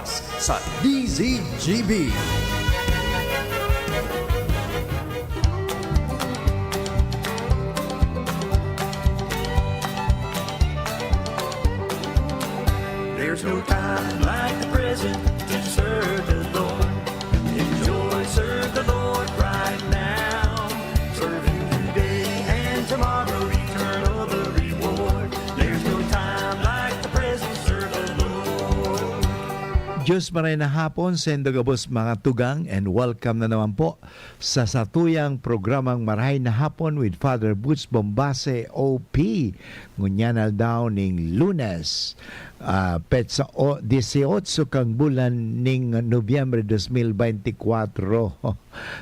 oras sa DZGB. There's no time like the present to serve the Lord. Enjoy, serve the Lord right now. Serve Him today and tomorrow, eternal the reward. There's no time like the present, serve the Lord. Diyos maray na hapon, sendo gabos mga tugang, and welcome na naman po sa satuyang programang Maray na Hapon with Father Butch Bombase OP. Ngunyanal daw ning Lunes, petsa 18 kang bulan ning Nobyembre 2024.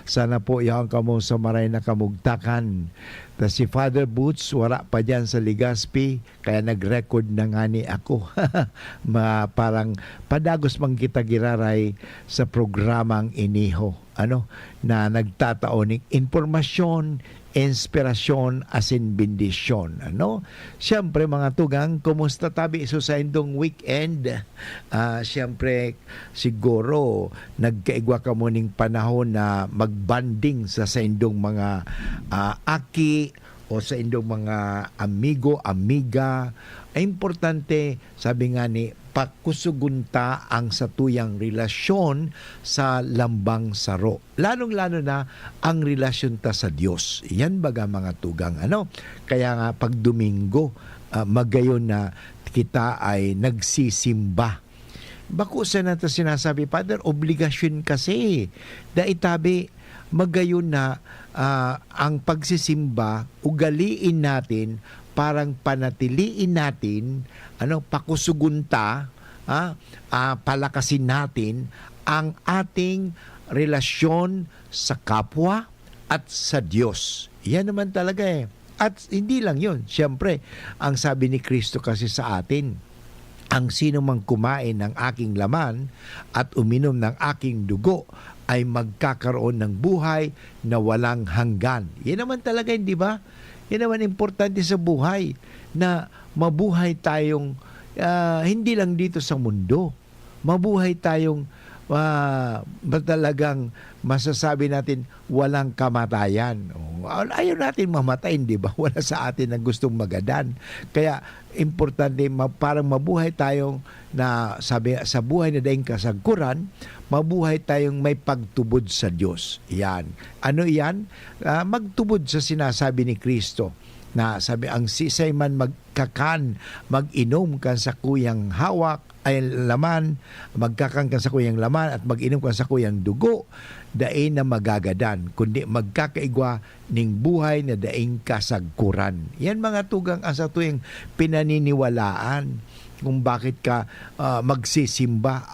Sana po yung kamo sa maray na kamugtakan. Ta si Father Boots, wala pa dyan sa Legazpi, kaya nag-record na nga ni ako. Parang padagos mang kita giraray sa programang iniho. Na nagtataon ng informasyon, inspirasyon, asin bendisyon. Siyempre mga tugang, kumusta tabi so sa indong weekend? Siyempre siguro nagkaigwa ka mo ning panahon na magbanding sa indong mga aki o sa indong mga amigo, amiga. Ay importante, sabi nga ni, pakusugunta ang satuyang relasyon sa lambang saro. Lalong-lalo na ang relasyon ta sa Diyos. Yan baga mga tugang. Kaya nga pag Domingo, magayon na kita ay nagsisimba. Bako sa nato sinasabi, Father, obligasyon kasi. Daitabi, magayon na ang pagsisimba, ugaliin natin, parang panatiliin natin, pakusugunta, palakasin natin ang ating relasyon sa kapwa at sa Diyos. Yan naman talaga eh. At hindi lang yun. Siyempre, ang sabi ni Kristo kasi sa atin, ang sino mang kumain ng aking laman at uminom ng aking dugo ay magkakaroon ng buhay na walang hanggan. Yan naman talaga, hindi ba? Yan naman importante sa buhay, na mabuhay tayong hindi lang dito sa mundo. Mabuhay tayong talagang masasabi natin walang kamatayan. Ayaw natin mamatayin, di ba? Wala sa atin ang gustong magadan. Kaya importante parang mabuhay tayong na sabi sa buhay na daing kasagkuran, mabuhay tayong may pagtubod sa Diyos. Yan. Ano yan? Magtubod sa sinasabi ni Kristo. Na sabi, ang sisay man magkakan, mag-inom kan sa kuyang hawak, ay laman, magkakan kan sa kuyang laman at mag-inom kan sa kuyang dugo, daing na magagadan, kundi magkakaigwa ning buhay na daing kasagkuran. Yan mga tugang asa tuwing pinaniniwalaan kung bakit ka magsisimba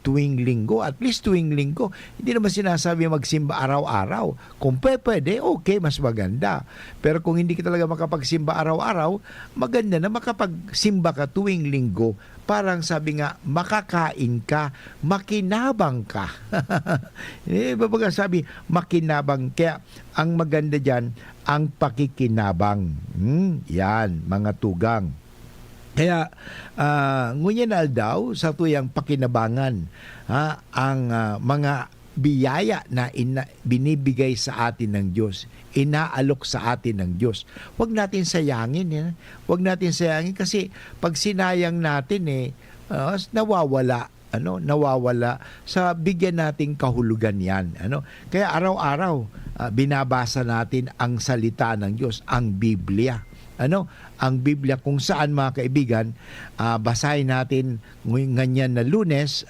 tuwing linggo, at least tuwing linggo. Hindi naman sinasabi magsimba araw-araw. Kung pwede, okay, mas maganda. Pero kung hindi ka talaga makapagsimba araw-araw, maganda na makapagsimba ka tuwing linggo. Parang sabi nga, makakain ka, makinabang ka. Babaga sabi, makinabang. Kaya ang maganda dyan, ang pakikinabang. Yan, mga tugang. Kaya ngunyan daw sa tuyang pakinabangan ang mga biyaya na binibigay sa atin ng Diyos, inaalok sa atin ng Diyos. Huwag natin sayangin. Huwag natin sayangin kasi pag sinayang natin nawawala sa bigyan nating kahulugan yan. Kaya araw-araw binabasa natin ang salita ng Diyos, ang Biblia. Ang Biblia, kung saan mga kaibigan, basahin natin ngayon na Lunes,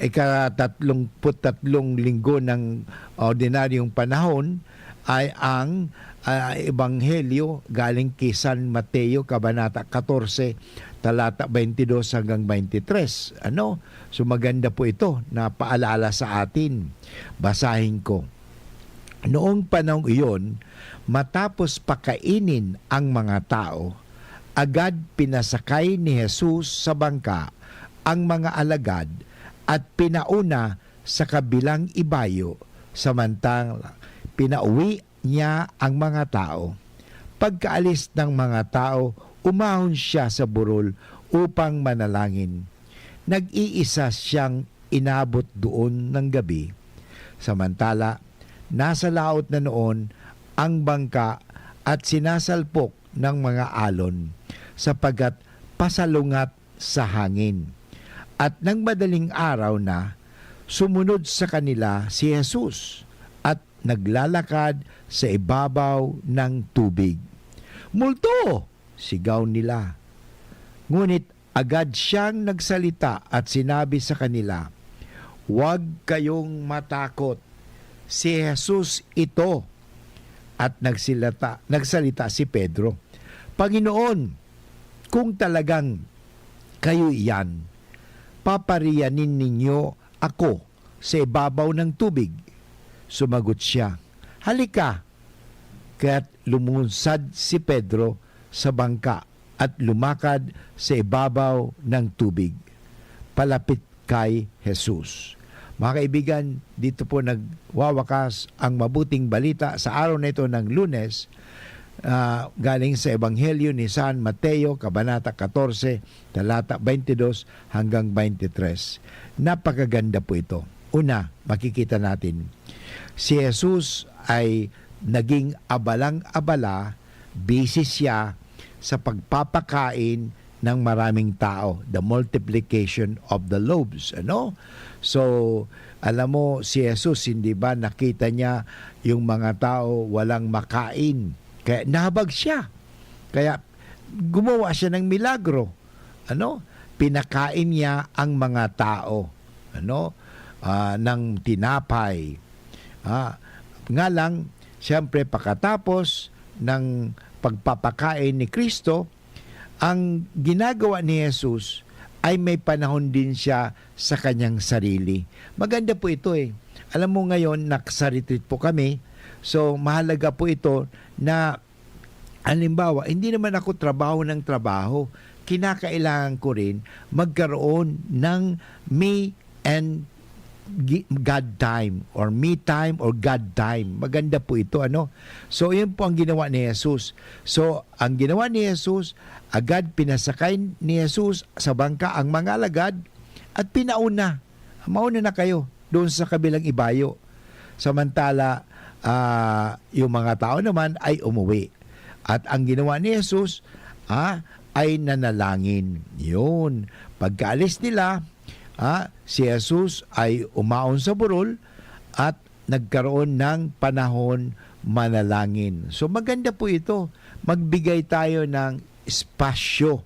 ika-33 linggo ng ordinaryong panahon, ay ang Ebanghelyo galing kay San Mateo, Kabanata 14, talata 22 hanggang 23. So maganda po ito na paalala sa atin. Basahin ko. Noong panahong iyon, matapos pakainin ang mga tao, agad pinasakay ni Jesus sa bangka ang mga alagad at pinauna sa kabilang ibayo, samantang pinauwi niya ang mga tao. Pagkaalis ng mga tao, umahon siya sa burol upang manalangin. nag-iisa siyang inabot doon ng gabi. Samantala, nasa laot na noon ang bangka at sinasalpok ng mga alon sapagkat pasalungat sa hangin. At nang madaling araw na, sumunod sa kanila si Jesus at naglalakad sa ibabaw ng tubig. "Multo!" sigaw nila. Ngunit agad siyang nagsalita at sinabi sa kanila, "Huwag kayong matakot. Si Jesus ito." At nagsalita si Pedro, "Panginoon, kung talagang kayo iyan, papariyanin ninyo ako sa ibabaw ng tubig." Sumagot siya, "Halika." Kaya't lumunsad si Pedro sa bangka at lumakad sa ibabaw ng tubig, palapit kay Jesus. Mga kaibigan, dito po nagwawakas ang mabuting balita sa araw na ito ng Lunes, galing sa Ebanghelyo ni San Mateo, Kabanata 14, talata 22 hanggang 23. Napakaganda po ito. Una, makikita natin, si Jesus ay naging abalang-abala, busy siya sa pagpapakain ng maraming tao, the multiplication of the loaves. So, alam mo, si Jesus, hindi ba nakita niya yung mga tao walang makain? Kaya nahabag siya. Kaya gumawa siya ng milagro. Pinakain niya ang mga tao. Ng tinapay. Nga lang, siyempre, pagkatapos ng pagpapakain ni Kristo, ang ginagawa ni Jesus ay may panahon din siya sa kanyang sarili. Maganda po ito eh. Alam mo ngayon, nasa-retreat po kami. So, mahalaga po ito na, halimbawa, hindi naman ako trabaho ng trabaho. Kinakailangan ko rin magkaroon ng me and God time or me time or God time. Maganda po ito, So, yun po ang ginawa ni Jesus. So, ang ginawa ni Jesus, agad pinasakay ni Jesus sa bangka ang mga alagad at pinauna. Mauna na kayo doon sa kabilang ibayo. Samantala, yung mga tao naman ay umuwi. At ang ginawa ni Jesus ay nanalangin. Yun. Pagkaalis nila, si Jesus ay umaon sa burol at nagkaroon ng panahon manalangin. So maganda po ito. Magbigay tayo ng espasyo.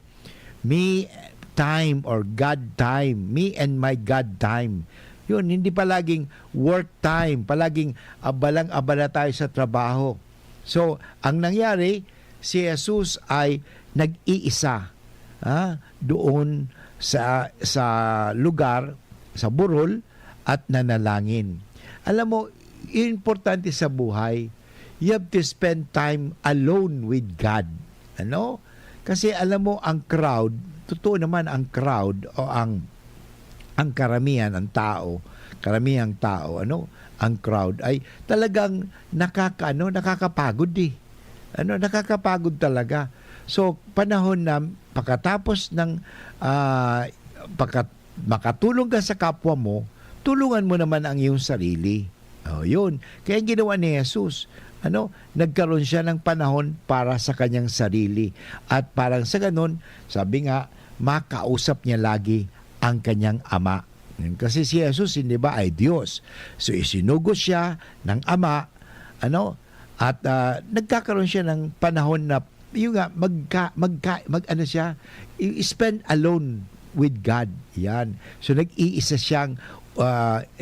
Me time or God time. Me and my God time. Yun, hindi palaging work time. Palaging abalang-abala tayo sa trabaho. So, ang nangyari, si Jesus ay nag-iisa doon sa lugar, sa burol, at nanalangin. Alam mo, importante sa buhay, you have to spend time alone with God. Kasi alam mo, ang crowd, totoo naman ang crowd o ang karamihan, ang tao, ang crowd ay talagang nakakapagod eh. Nakakapagod talaga. So, panahon na pagkatapos ng makatulong ka sa kapwa mo, tulungan mo naman ang iyong sarili. Yun. Kaya ginawa ni Jesus, nagkaroon siya ng panahon para sa kanyang sarili. At parang sa ganun, sabi nga, makausap niya lagi ang kanyang ama. Kasi si Jesus, hindi ba, ay Diyos. So, isinugos siya ng ama, at nagkakaroon siya ng panahon na yung spend alone with God. Yan. So, nag-iisa siyang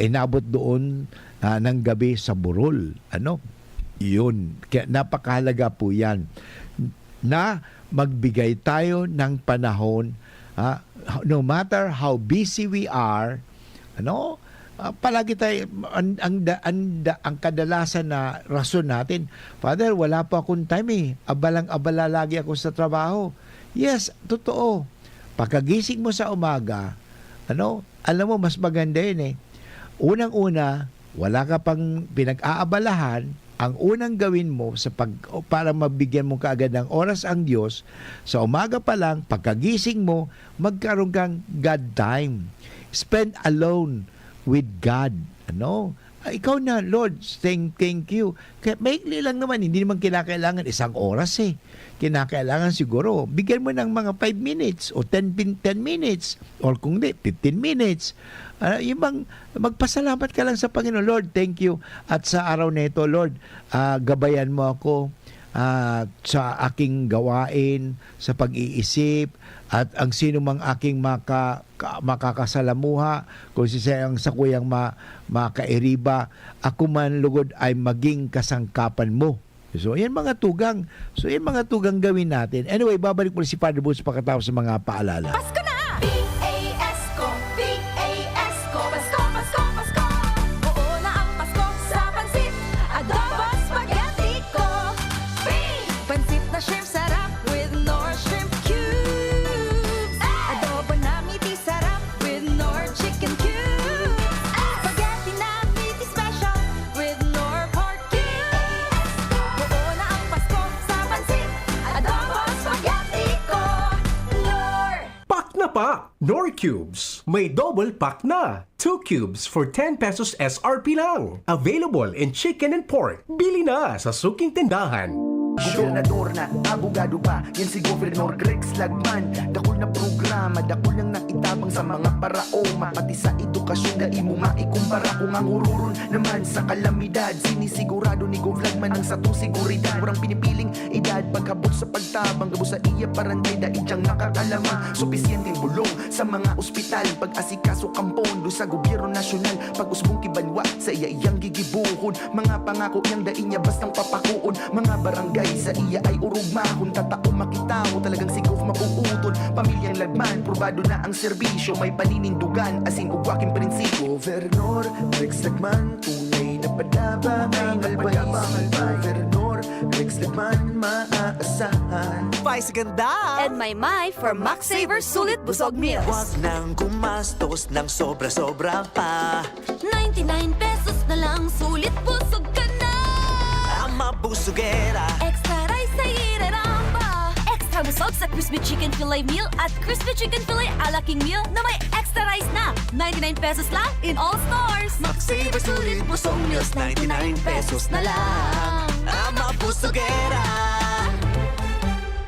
inabot doon ng gabi sa burol. Yun. Kaya napakahalaga po yan na magbigay tayo ng panahon, no matter how busy we are, palagi tayo, ang kadalasan na rason natin, Father, wala pa akong time eh. Abalang-abala lagi ako sa trabaho. Yes, totoo. Pagkagising mo sa umaga, alam mo, mas maganda yun eh. Unang-una, wala ka pang pinag-aabalahan, ang unang gawin mo para mabigyan mo kaagad ng oras ang Diyos, sa umaga pa lang, pagkagising mo, magkaroon kang God time. Spend alone with God. Ano? Ikaw na, Lord, thank you. Kaya maikli lang naman, hindi naman kinakailangan 1 oras eh. Kinakailangan siguro, bigyan mo ng mga 5 minutes o 10 minutes or kung di, 15 minutes. Yung bang magpasalamat ka lang sa Panginoon, Lord, thank you. At sa araw na ito, Lord, gabayan mo ako sa aking gawain, sa pag-iisip, at ang sino mang aking makakasalamuha, kung siyang sa kuyang makairiba, ako man lugod ay maging kasangkapan mo. So, yan mga tugang. Gawin natin. Anyway, babalik po si Father Boots pagkatapos sa mga paalala. Pasko na! Pasko, Pasko, Pasko, Pasko. Oo na ang Pasko sa pansit, adobo, spaghetti ko. Pansit na shrimp sarap with Nor shrimp cubes. Adobo na meaty sarap with Nor chicken cubes. Spaghetti na meaty special with Nor pork cubes. Oo na ang Pasko sa pansit, adobo, spaghetti ko. Nor. Pack na pa! Nor Cubes. May double pack na. 2 cubes for 10 pesos SRP lang. Available in chicken and pork. Bili na sa suking tindahan. Gobernador na, abogado pa, yan si Gobernador Rex Lagman. Dakol na programa, dakol lang nakitabang sa mga paraoma. Pati sa edukasyon na imo maikumpara. Kung ang ururon naman sa kalamidad, sinisigurado ni Gov Lagman ang satong seguridad. Murang pinipiling edad, pagkabot sa pagtabang, gabo sa iya parantay, daig siyang nakakalamang. Supisyenteng bulong sa mga ospital, pag-asikaso kampondo sa gobyerno nasyonal. Pag-usbong kibanwa sa iya iyang gigibuhon, mga pangako niyang daig niya bastang papakuon. Mga barangay sa iya ay urugmahon, tatao makitaw, talagang si Gov mapuutol. Pamilyang Lagman, probado na ang serbisyo, may paninindugan, asin ugwaking prinsipyo. Gobernador Rex Lagman, tunay na padaba, ang albaysi. Gobernador Rex Lagman, maaasahan. Spice ganda! And my for Max Saver Sulit Busog Meals. Huwag nang gumastos ng sobra-sobra pa. 99 pesos na lang, sulit busog ka na. Ang mabusugera. Extra rice sa ireramba. Extra busog sa crispy chicken fillet meal at crispy chicken fillet ala king meal na may extra rice na. 99 pesos lang in all stores. Max Saver Sulit Busog Meals, 99 pesos na lang. Ang mabusugera.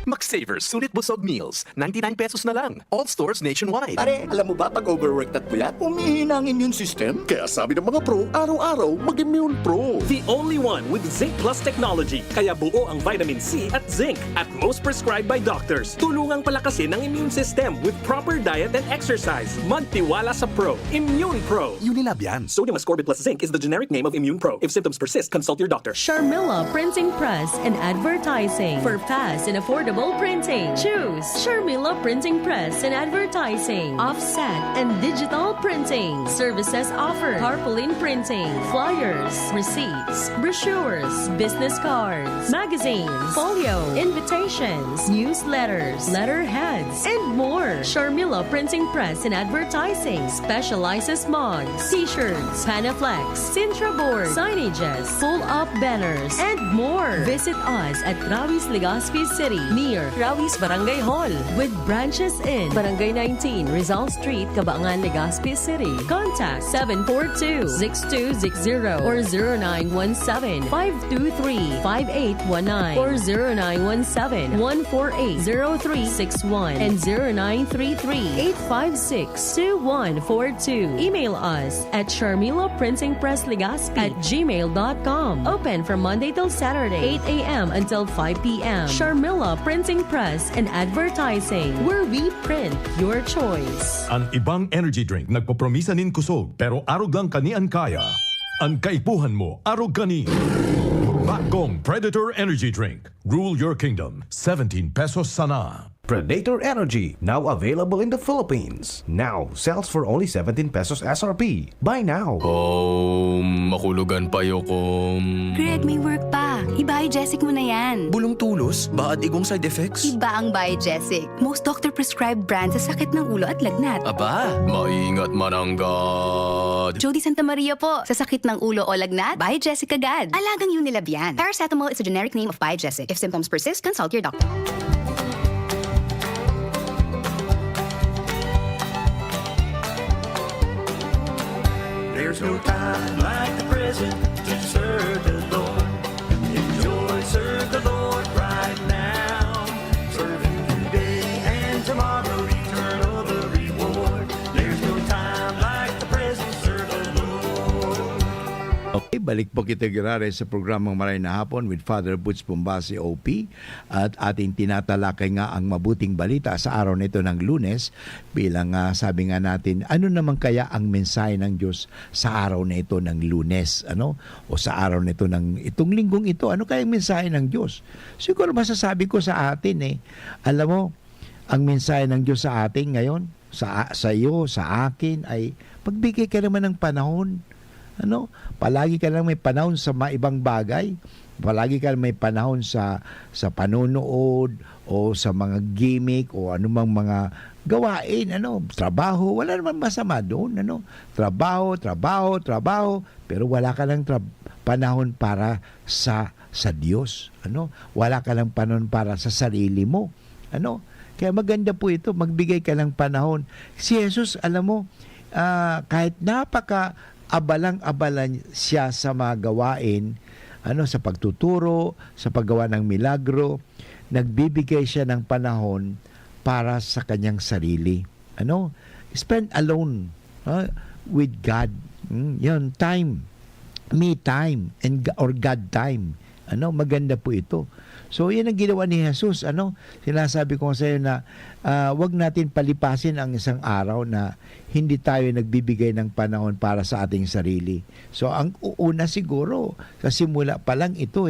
Max Saver Sulit Busog Meals, 99 pesos na lang. All stores nationwide. Pare, alam mo ba pag overworked at puyat, umihina ang immune system? Kaya sabi ng mga pro, araw-araw mag-Immune Pro. The only one with Zinc Plus technology. Kaya buo ang vitamin C at zinc at most prescribed by doctors. Tulungang palakasin ang immune system with proper diet and exercise. Magtiwala sa Pro. Immune Pro. Unilab yan. Sodium ascorbate plus zinc is the generic name of Immune Pro. If symptoms persist, consult your doctor. Sharmila Printing Press and Advertising. For fast and affordable printing, choose Sharmila Printing Press and Advertising. Offset and digital printing. Services offered: tarpaulin printing, flyers, receipts, brochures, business cards, magazines, folio, invitations, newsletters, letterheads, and more. Sharmila Printing Press and Advertising specializes mugs, t-shirts, Panaflex, Sintra board, signages, full-up banners, and more. Visit us at Rawis, Legazpi City, near Rawis Barangay Hall, with branches in Barangay 19, Rizal Street, Cabangan, Legazpi City. Contact 742-6260 or 0917-523-5819 or 0917-148-0361 and 0933-856-2142. Email us at sharmilaprintingpresslegazpi@gmail.com. Open from Monday till Saturday, 8 a.m. until 5 p.m. Sharmila Printing Press and Advertising, where we print your choice. Ang ibang energy drink nagpopromisanin kusog pero arog lang kanian kaya. Ang kaipuhan mo arog kani. Bakong Predator Energy Drink. Rule your kingdom. 17 pesos sana. Predator Energy, now available in the Philippines. Now sells for only 17 pesos SRP. Buy now. Mahulugan pa yung Greg, may work pa. I-Biogesic mo na yan. Bulong tulos? Baad igong side effects? Iba ang Biogesic. Most doctor-prescribed brand sa sakit ng ulo at lagnat. Aba, maingat mananggad. Jody Santa Maria po. Sa sakit ng ulo o lagnat, Biogesic agad. Alagang Unilab yan. Paracetamol is a generic name of Biogesic. If symptoms persist, consult your doctor. There's no time like the present to serve the Lord. Enjoy, serve the Lord right now. Serve Him today and tomorrow, eternal the reward. There's no time like the present, serve the Lord. Okay, balik po kita girare sa programang Maray na Hapon with Father Butch Bombase OP at ating tinatalakay nga ang mabuting balita sa araw nito ng Lunes bilang sabi nga natin, ano naman kaya ang mensahe ng Diyos sa araw na ito ng Lunes, ano? O sa araw nito ng itong linggong ito, ano kaya ang mensahe ng Diyos? Siguro masasabi ko sa atin alam mo, ang mensahe ng Diyos sa atin ngayon, sa iyo, sa akin ay pagbigay ka naman ng panahon. Ano? Palagi ka lang may panahon sa ibang bagay. Palagi ka lang may panahon sa panonood o sa mga gimmick o anumang mga gawain, trabaho, wala naman masama doon, Trabaho, pero wala ka lang panahon para sa Diyos, Wala ka lang panahon para sa sarili mo, Kaya maganda po ito, magbigay ka ng panahon. Si Jesus, alam mo, kahit abalang-abala siya sa mga gawain, sa pagtuturo, sa paggawa ng milagro, nagbibigay siya ng panahon para sa kanyang sarili. Spend alone with God. Yun, time. Me time or God time. Maganda po ito. So, yan ang ginawa ni Jesus. Sinasabi ko sa iyo na wag natin palipasin ang isang araw na hindi tayo nagbibigay ng panahon para sa ating sarili. So, ang una siguro, sa simula pa lang ito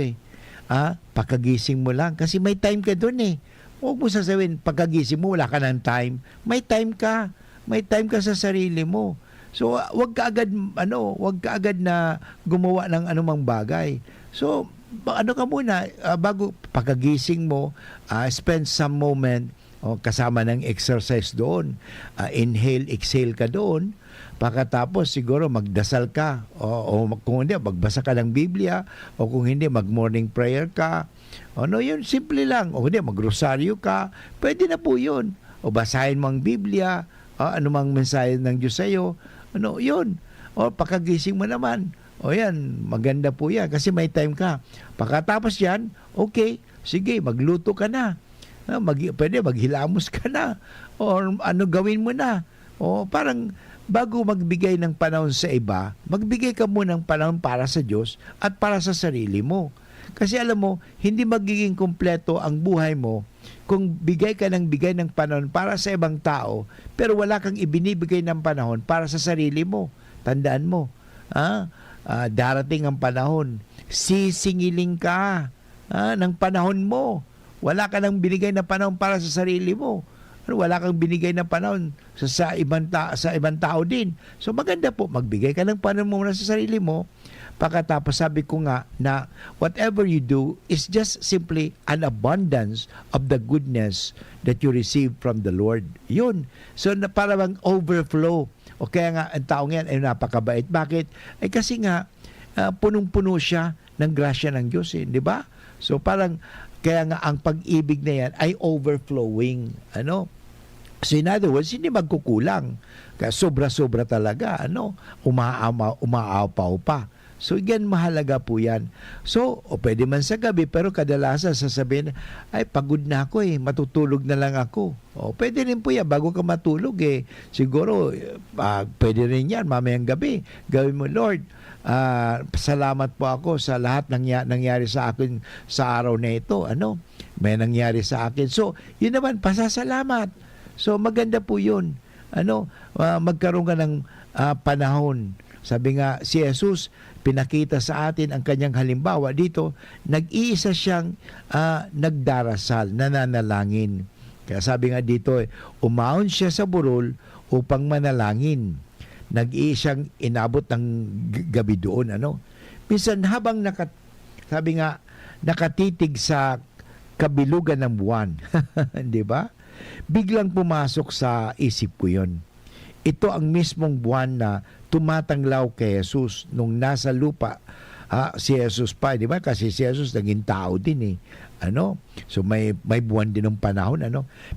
pagkagising mo lang. Kasi may time ka doon Huwag mo sasabihin, pagkagising mo, wala ka ng time. May time ka. May time ka sa sarili mo. So, wag ka agad na gumawa ng anumang bagay. So, ka muna, bago pagkagising mo, spend some moment kasama ng exercise doon. Inhale, exhale ka doon. Pagkatapos siguro magdasal ka o kung hindi, magbasa ka ng Biblia o kung hindi, mag-morning prayer ka. Yun, simple lang. O hindi, magrosaryo ka. Pwede na po yun. O basahin mo ang Biblia, anumang mensahe ng Diyos sa'yo. Yun. O pagkagising mo naman, o yan, maganda po yan kasi may time ka. Pagkatapos yan, okay, sige, magluto ka na. Pwede maghilamos ka na. O gawin mo na. O parang bago magbigay ng panahon sa iba, magbigay ka muna ng panahon para sa Diyos at para sa sarili mo. Kasi alam mo, hindi magiging kumpleto ang buhay mo kung bigay ka ng panahon para sa ibang tao, pero wala kang ibinibigay ng panahon para sa sarili mo. Tandaan mo, darating ang panahon, sisingiling ka ng panahon mo. Wala ka nang binigay na panahon para sa sarili mo. Wala kang binigay na panahon sa ibang tao din. So maganda po, magbigay ka ng panahon muna sa sarili mo. Pagkatapos sabi ko nga na whatever you do is just simply an abundance of the goodness that you receive from the Lord. Yun. So para bang overflow. O kaya nga ang taong yan ay napakabait. Bakit? Kasi nga punong-puno siya ng grasya ng Diyos, di ba? So parang kaya nga ang pag-ibig na yan ay overflowing. So in other words, hindi magkukulang. Kaya sobra-sobra talaga, umaapaw pa. So yan, mahalaga po yan. So, pwede man sa gabi, pero kadalasan sasabihin, ay pagod na ako matutulog na lang ako. Pwede rin po yan, bago ka matulog siguro, pwede rin yan, mamayang gabi. Gawin mo, Lord, salamat po ako sa lahat nangyari sa akin sa araw na ito. May nangyari sa akin. So, yun naman, pasasalamat. So, maganda po yun. Magkaroon ka ng panahon. Sabi nga, si Jesus, pinakita sa atin ang kanyang halimbawa dito, nag-iisa siyang nagdarasal, nananalangin. Kaya sabi nga dito, umahon siya sa burol upang manalangin. Nag-iisang inabot ng gabi doon. Minsan habang sabi nga, nakatitig sa kabilugan ng buwan. Di ba? Biglang pumasok sa isip ko yon. Ito ang mismong buwan na tumatanglaw kay Jesus nung nasa lupa. Si Jesus pa, di ba? Kasi si Jesus naging tao din eh. So may buwan din ng panahon.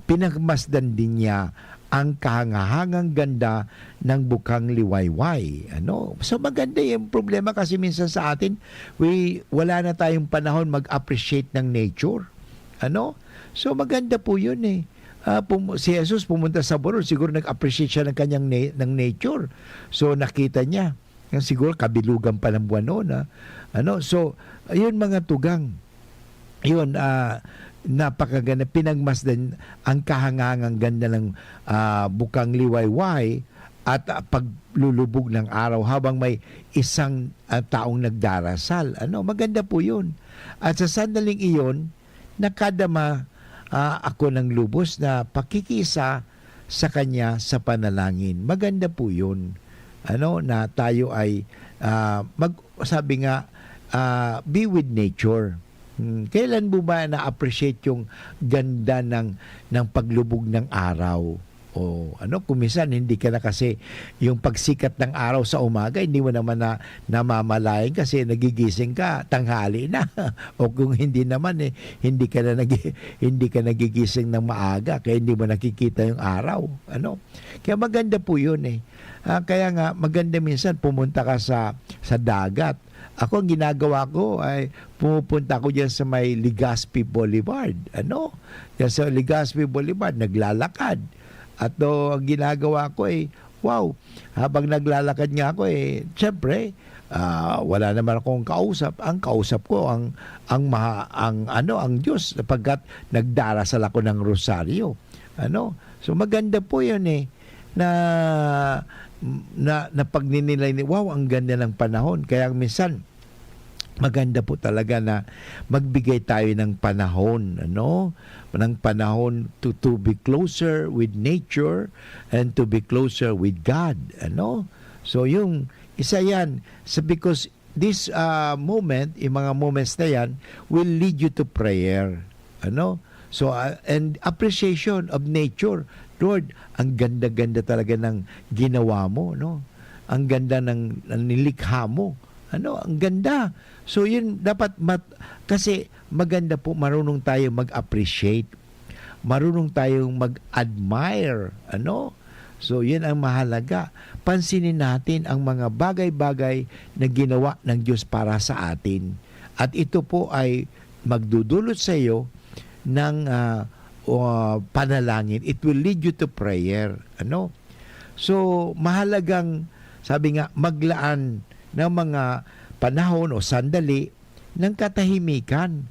Pinagmasdan din niya ang kahangahangang ganda ng bukang liwayway. So maganda yung problema kasi minsan sa atin, wala na tayong panahon mag-appreciate ng nature. So maganda po yun eh. Si Jesus pumunta sa Borol, siguro nag-appreciate siya ng kanyang ng nature. So nakita niya, siguro kabilugan pa ng buwan noon. So ayun mga tugang, yun, napakaganda, pinagmasdan ang kahangangang ganda ng bukang liwayway at paglulubog ng araw habang may isang taong nagdarasal. Maganda po yun. At sa sandaling iyon, nakadama ako ng lubos na pakikisa sa kanya sa panalangin. Maganda po yun. Na tayo ay sabi nga, be with nature. Kailan mo ba na-appreciate yung ganda ng paglubog ng araw? Kung minsan hindi ka na kasi yung pagsikat ng araw sa umaga, hindi mo naman namamalayan kasi nagigising ka, tanghali na. O kung hindi naman, hindi ka nagigising ng maaga, kaya hindi mo nakikita yung araw. Kaya maganda po yun eh. Kaya nga, maganda minsan pumunta ka sa dagat. Ako, ang ginagawa ko ay pumupunta ako dyan sa may Legazpi Boulevard. Dyan sa Legazpi Boulevard, naglalakad. At ang ginagawa ko ay, wow, habang naglalakad nga ako siyempre, wala naman akong kausap. Ang kausap ko ang Diyos sapagkat nagdarasal ako ng rosaryo. So maganda po 'yun na pagninilay ni wow, ang ganda ng panahon. Kaya minsan maganda po talaga na magbigay tayo ng panahon, ng panahon to be closer with nature and to be closer with God, So yung isa yan, because this moment, yung mga moments na yan will lead you to prayer, So and appreciation of nature. Lord, ang ganda-ganda talaga ng ginawa mo, Ang ganda ng nilikha mo. Ang ganda. So yun dapat kasi maganda po marunong tayo mag-appreciate. Marunong tayong mag-admire, So yun ang mahalaga. Pansinin natin ang mga bagay-bagay na ginawa ng Diyos para sa atin. At ito po ay magdudulot sa iyo ng panalangin. It will lead you to prayer. So mahalagang, sabi nga, maglaan ng mga panahon o sandali ng katahimikan.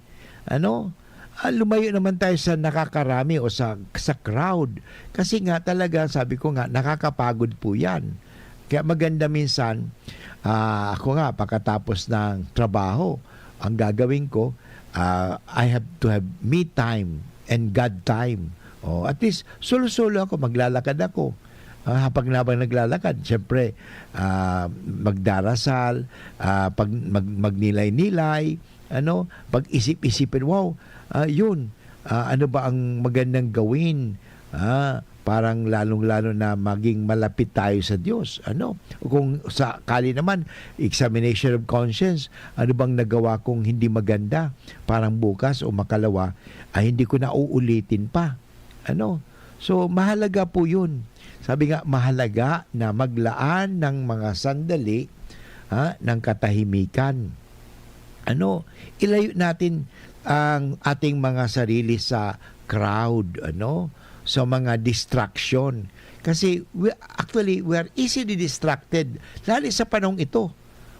Lumayo naman tayo sa nakakarami o sa crowd. Kasi nga talaga, sabi ko nga, nakakapagod po yan. Kaya maganda minsan, ako nga, pagkatapos ng trabaho, ang gagawin ko, I have to have me time and God time. At least, solo-solo ako, maglalakad ako. Habang naglalakad, siyempre, magdarasal, magnilay-nilay, pag-isip-isipin, wow, yun, ano ba ang magandang gawin? Parang lalong-lalo na maging malapit tayo sa Diyos. Kung sakali naman, examination of conscience, ano bang nagawa kong hindi maganda? Parang bukas o makalawa, ay hindi ko na uulitin pa. So, mahalaga po yun. Sabi nga, mahalaga na maglaan ng mga sandali ng katahimikan. Ilayo natin ang ating mga sarili sa crowd, sa mga distraction. Kasi we are easily distracted. Lalo sa panahong ito,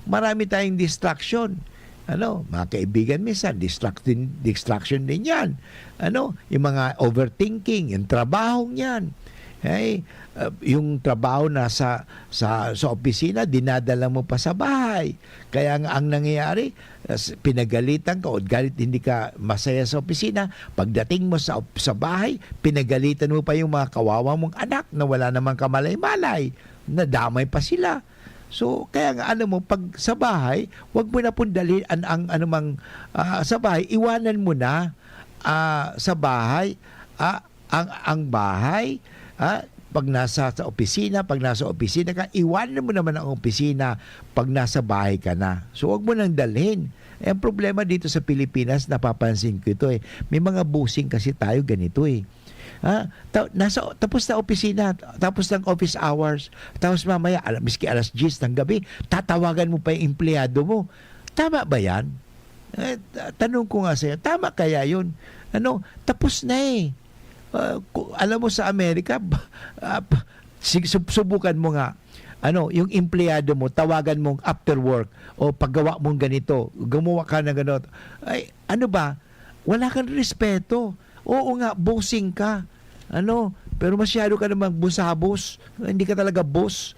marami tayong distraction. Mga kaibigan minsan, distraction din yan. Yung mga overthinking, yung trabaho niyan. Yung trabaho na sa opisina, dinadala mo pa sa bahay. Kaya nga ang nangyayari, pinagalitan ka o galit, hindi ka masaya sa opisina. Pagdating mo sa bahay, pinagalitan mo pa yung mga kawawa mong anak na wala namang kamalay-malay. Nadamay pa sila. So, kaya nga, alam mo, pag sa bahay, wag mo na pong dalhin ang anumang sa bahay, iwanan mo na sa bahay, ang bahay, pag nasa sa opisina, pag nasa opisina ka, iwanan mo naman ang opisina pag nasa bahay ka na. So, wag mo nang dalhin. Ang problema dito sa Pilipinas, napapansin ko ito may mga busing kasi tayo ganito tapos na opisina, tapos ng office hours, tapos mamaya, miski alas 10 ng gabi, tatawagan mo pa yung empleyado mo. Tama ba yan? Tanong ko nga sa'yo, tama kaya yun? Tapos na alam mo sa Amerika, subukan mo nga, yung empleyado mo, tawagan mo after work, o paggawa mong ganito, gumawa ka na ganito. Ay, wala kang respeto. Oo nga, bossing ka. Pero masyado ka namang busabos. Hindi ka talaga boss.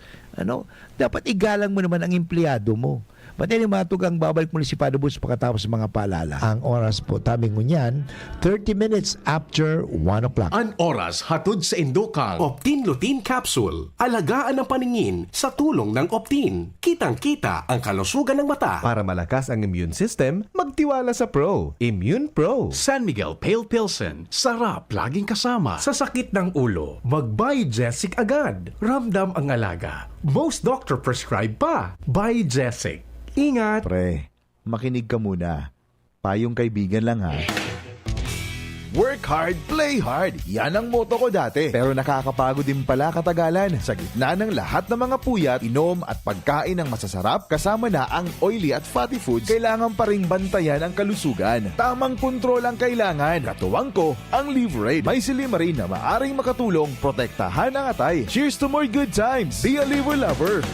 Dapat igalang mo naman ang empleyado mo. But anyway, matugang babalik muli si Father Boots pagkatapos ng mga paalala. Ang oras po, tabing ngunyan, 30 minutes after 1 o'clock. An oras hatod sa Indokang Optin Lutein Capsule. Alagaan ang paningin sa tulong ng Optin. Kitang-kita ang kalusugan ng mata. Para malakas ang immune system, magtiwala sa Pro. Immune Pro. San Miguel Pale Pilsen. Sarap laging kasama. Sa sakit ng ulo, mag-Biogesic agad. Ramdam ang alaga. Most doctor prescribe pa. Biogesic. Ingat! Pre, makinig ka muna. Payong kaibigan lang ha. Work hard, play hard. Yan ang motto ko dati. Pero nakakapagod din pala katagalan. Sa gitna ng lahat ng mga puyat, inom at pagkain ng masasarap, kasama na ang oily at fatty foods, kailangan pa ring bantayan ang kalusugan. Tamang kontrol ang kailangan. Katuwang ko, ang Liverade. May Silimarin na maaring makatulong, protektahan ang atay. Cheers to more good times. Be a liver lover.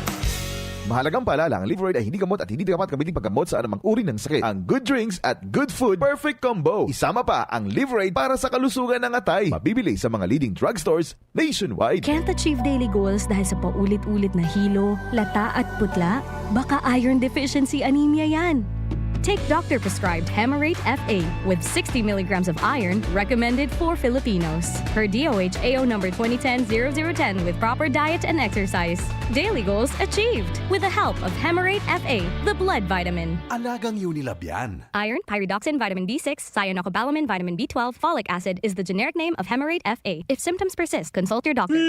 Mahalagang paalala, ang Liverade ay hindi gamot at hindi dapat gamitin paggamot sa anumang uri ng sakit. Ang good drinks at good food, perfect combo. Isama pa ang Liverade para sa kalusugan ng atay. Mabibili sa mga leading drugstores nationwide. Can't achieve daily goals dahil sa paulit-ulit na hilo, lata at putla? Baka iron deficiency anemia yan. Take doctor-prescribed Hemarate FA with 60 milligrams of iron recommended for Filipinos. Per DOH AO number 2010-0010 with proper diet and exercise. Daily goals achieved with the help of Hemarate FA, the blood vitamin. Alagang Unilab yan. Iron, pyridoxine, vitamin B6, cyanocobalamin, vitamin B12, folic acid is the generic name of Hemarate FA. If symptoms persist, consult your doctor.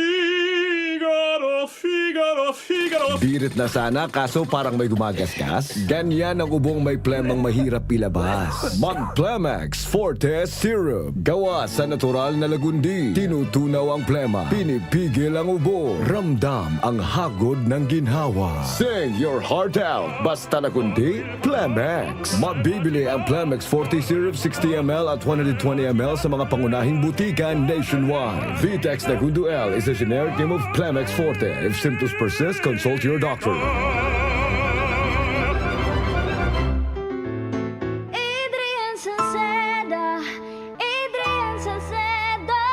Figaro. Birit na sana kaso parang may gumagasgas. Ganyan ang ubong may plemang mahirap ilabas. Mag-Plemex Forte Syrup. Gawa sa natural na lagundi. Tinutunaw ang plema. Pinipigil ang ubo. Ramdam ang hagod ng ginhawa. Sing your heart out. Basta lagundi, Plemex. Mabibili ang Plemex Forte Syrup 60ml at 120ml sa mga pangunahing butikan nationwide. Vitex Nagundo L is a generic name of Plemex Forte. If symptoms persist, consult your doctor. Adrian Salceda, Adrian Salceda.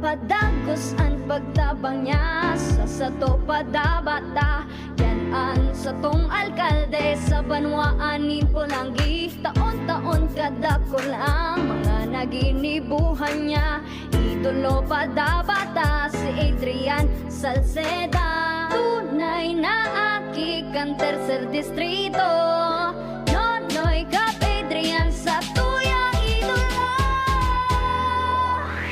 Padagos ang pagtabang niya sa sato padabata. Yan ang satong alkalde sa banwaanin Pulangi. Taon-taon kadako lang mga naginibuhan niya. Idolo padabata si Adrian Salceda. Tunay na aki kang tercer distrito. Nonoy Kap Adrian sa tuyang idolo.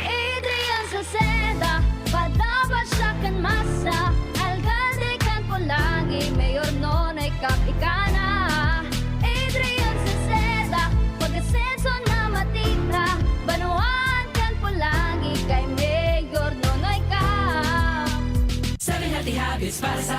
Adrian Salceda, padaba siya kan masa. Alcalde kan Pulangi, Mayor Nonoy Kap ikana. Adrian Salceda, pag-asenso na matira. Banuan kan Pulangi, kay Mayor Nonoy Kap.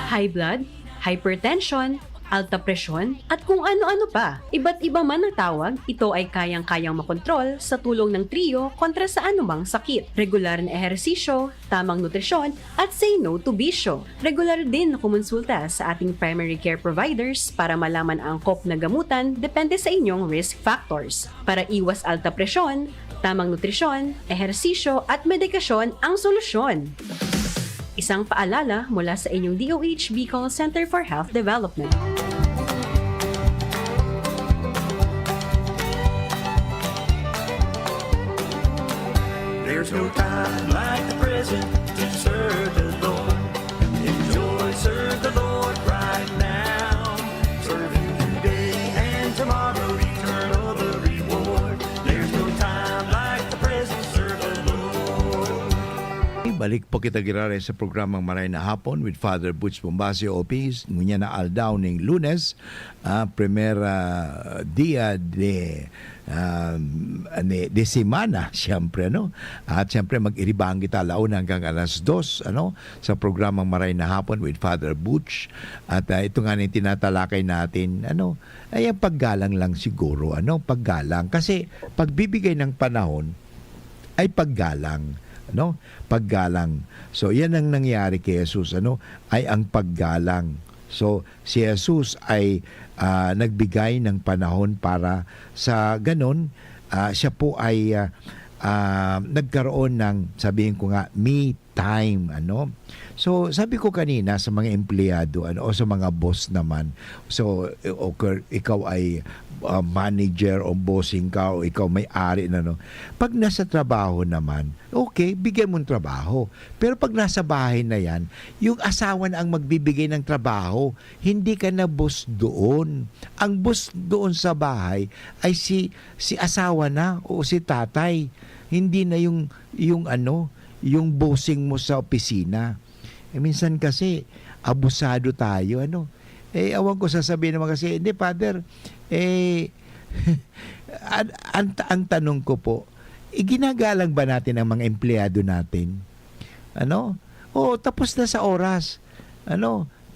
High blood, hypertension, alta presyon, at kung ano-ano pa. Iba't iba man ang tawag, ito ay kayang-kayang makontrol sa tulong ng trio kontra sa anumang sakit. Regular na ehersisyo, tamang nutrisyon, at say no to bisyo. Regular din na kumonsulta sa ating primary care providers para malaman ang angkop na gamutan depende sa inyong risk factors. Para iwas alta presyon, tamang nutrisyon, ehersisyo, at medikasyon ang solusyon. Isang paalala mula sa inyong DOH Bicol Center for Health Development. There's no time like the present to balik po kita girare sa programang Maray na Hapon with Father Butch Bombasio Opis. Ngunya na aldaw ning Lunes, primera dia de semana, siyempre, no? At siyempre, mag-iribang kita laon hanggang alas 2, sa programang Maray na Hapon with Father Butch. At ito nga yung tinatalakay natin, ay ang paggalang lang siguro, paggalang. Kasi, pagbibigay ng panahon, ay paggalang. Paggalang. So yan ang nangyari kay Jesus, ay ang paggalang. So si Jesus ay nagbigay ng panahon para sa ganon, siya po ay nagkaroon ng, sabihin ko nga, me time, So sabi ko kanina sa mga empleyado o sa mga boss naman, so ikaw ay manager o bossing ka o ikaw may-ari na, pag nasa trabaho naman, okay, bigyan mo ng trabaho. Pero pag nasa bahay na yan, yung asawa na ang magbibigay ng trabaho, hindi ka na boss doon. Ang boss doon sa bahay ay si asawa na o si tatay. Hindi na yung bossing mo sa opisina. Minsan kasi abusado tayo, awan ko sasabihin naman kasi, hindi, Father, ang tanong ko po, ginagalang ba natin ang mga empleyado natin? Tapos na sa oras.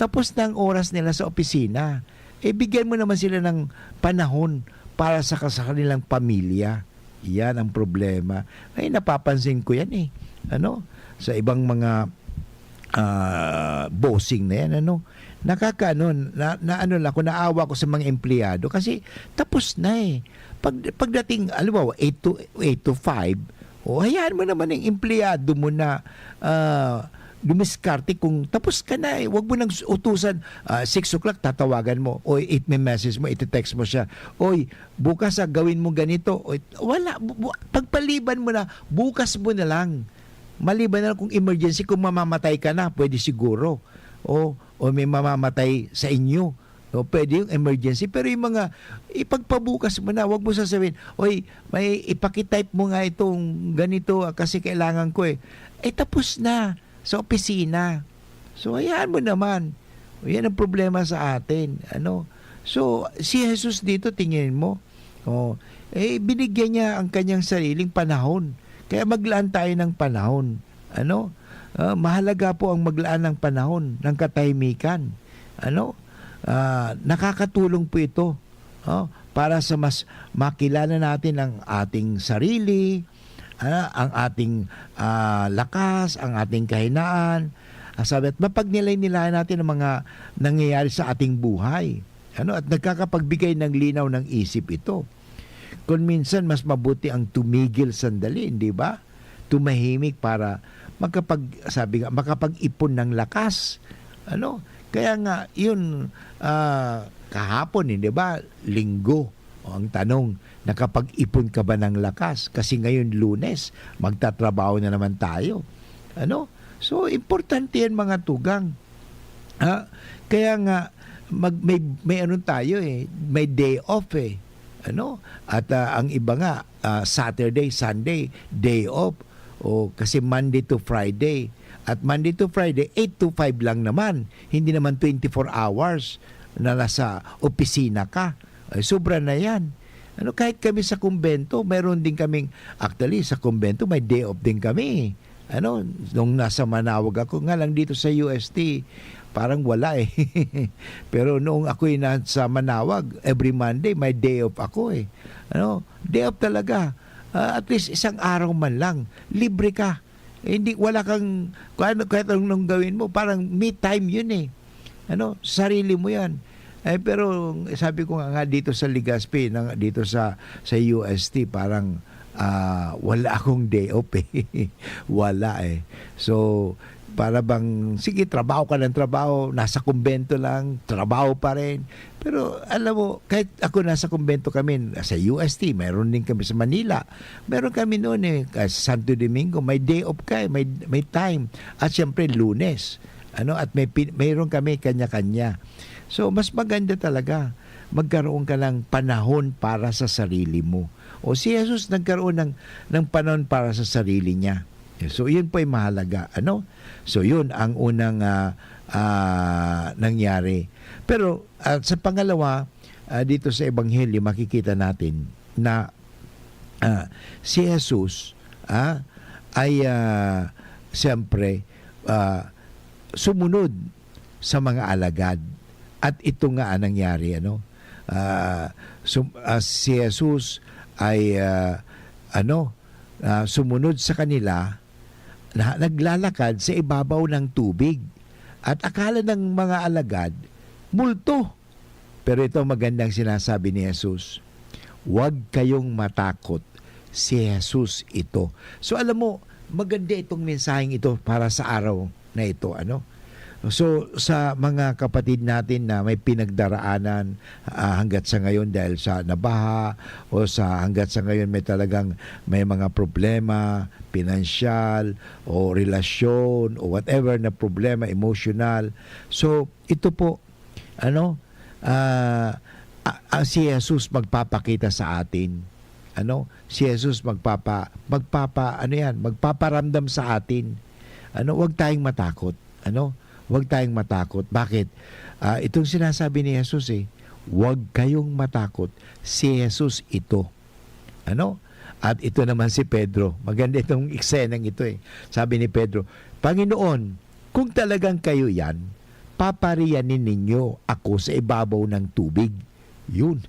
Tapos na ang oras nila sa opisina. Bigyan mo naman sila ng panahon para sa kanilang pamilya. Yan ang problema. Ay, napapansin ko yan sa ibang mga bossing na yan, ako naawa ko sa mga empleyado kasi tapos na pagdating alam mo 8 to 5, hayaan mo naman ang empleyado mo na dumiskarte kung tapos ka na wag mo nang utusan 6 o'clock tatawagan mo o 8 may message mo, iti-text mo siya, oy bukas gawin mo ganito, wala, pagpaliban mo na, bukas mo na lang. Maliban na kung emergency, kung mamamatay ka na, pwede siguro. O may mamamatay sa inyo. Pwede yung emergency. Pero yung mga, ipagpabukas mo na, wag mo sasabihin, oy, may ipakitype mo nga itong ganito kasi kailangan ko . Tapos na sa opisina. So, hayaan mo naman. Yan ang problema sa atin. So, si Jesus dito, tingin mo, binigyan niya ang kanyang sariling panahon. Kaya maglaan tayo ng panahon. Mahalaga po ang maglaan ng panahon, ng katahimikan. Nakakatulong po ito para sa mas makilala natin ang ating sarili, ang ating lakas, ang ating kahinaan. Sabi at mapagnilay-nilayan natin ang mga nangyayari sa ating buhay. At nagkakapagbigay ng linaw ng isip ito. Kung minsan mas mabuti ang tumigil sandali, hindi ba? Tumahimik para makapag-ipon ng lakas. Kaya nga yun kahapon, hindi ba? Linggo. Ang tanong, nakapag-ipon ka ba ng lakas? Kasi ngayon Lunes, magtatrabaho na naman tayo. So importante yan mga tugang. Kaya nga may tayo may day off At ang iba nga, Saturday, Sunday, day off. Kasi Monday to Friday. At Monday to Friday, 8 to 5 lang naman. Hindi naman 24 hours na nasa opisina ka. Sobra na yan. Kahit kami sa kumbento, mayroon din kaming, actually sa kumbento, may day off din kami. Nung nasa Manawag ako, nga lang dito sa UST, parang wala Pero noong ako'y nasa Manawag, every Monday may day off ako Day off talaga. At least isang araw man lang, libre ka. Hindi, wala kang, kahit anong gawin mo, parang me time yun sarili mo yan. Pero sabi ko nga dito sa Legazpi, dito sa UST, parang wala akong day off wala So, para bang, sige, trabaho ka ng trabaho, nasa kumbento lang, trabaho pa rin. Pero alam mo, kahit ako nasa kumbento kami, sa UST, mayroon din kami sa Manila. Meron kami noon sa Santo Domingo, may day off ka, may time. At syempre, Lunes. At mayroon kami kanya-kanya. So, mas maganda talaga, magkaroon ka ng panahon para sa sarili mo. O si Jesus nagkaroon ng panahon para sa sarili niya. So yun po ay mahalaga, ano? So yun ang unang nangyari. Pero sa pangalawa, dito sa Ebanghelyo makikita natin na si Jesus ay siyempre sumunod sa mga alagad. At ito nga ang nangyari, ano? Si Jesus ay sumunod sa kanila na naglalakad sa ibabaw ng tubig. At akala ng mga alagad, multo. Pero ito magandang sinasabi ni Jesus, huwag kayong matakot, si Jesus ito. So alam mo, maganda itong mensaheng ito para sa araw na ito, ano? So sa mga kapatid natin na may pinagdaraanan hanggat sa ngayon dahil sa nabaha o sa hanggat sa ngayon may mga problema, pinansyal o relasyon o whatever na problema, emotional. So ito po, si Jesus magpapakita sa atin. Si Jesus magpaparamdam sa atin. Huwag tayong matakot. Huwag tayong matakot. Bakit? Itong sinasabi ni Jesus huwag kayong matakot. Si Jesus ito. At ito naman si Pedro. Maganda itong eksenang ito Sabi ni Pedro, Panginoon, kung talagang kayo yan, papariyanin ninyo ako sa ibabaw ng tubig. Yun.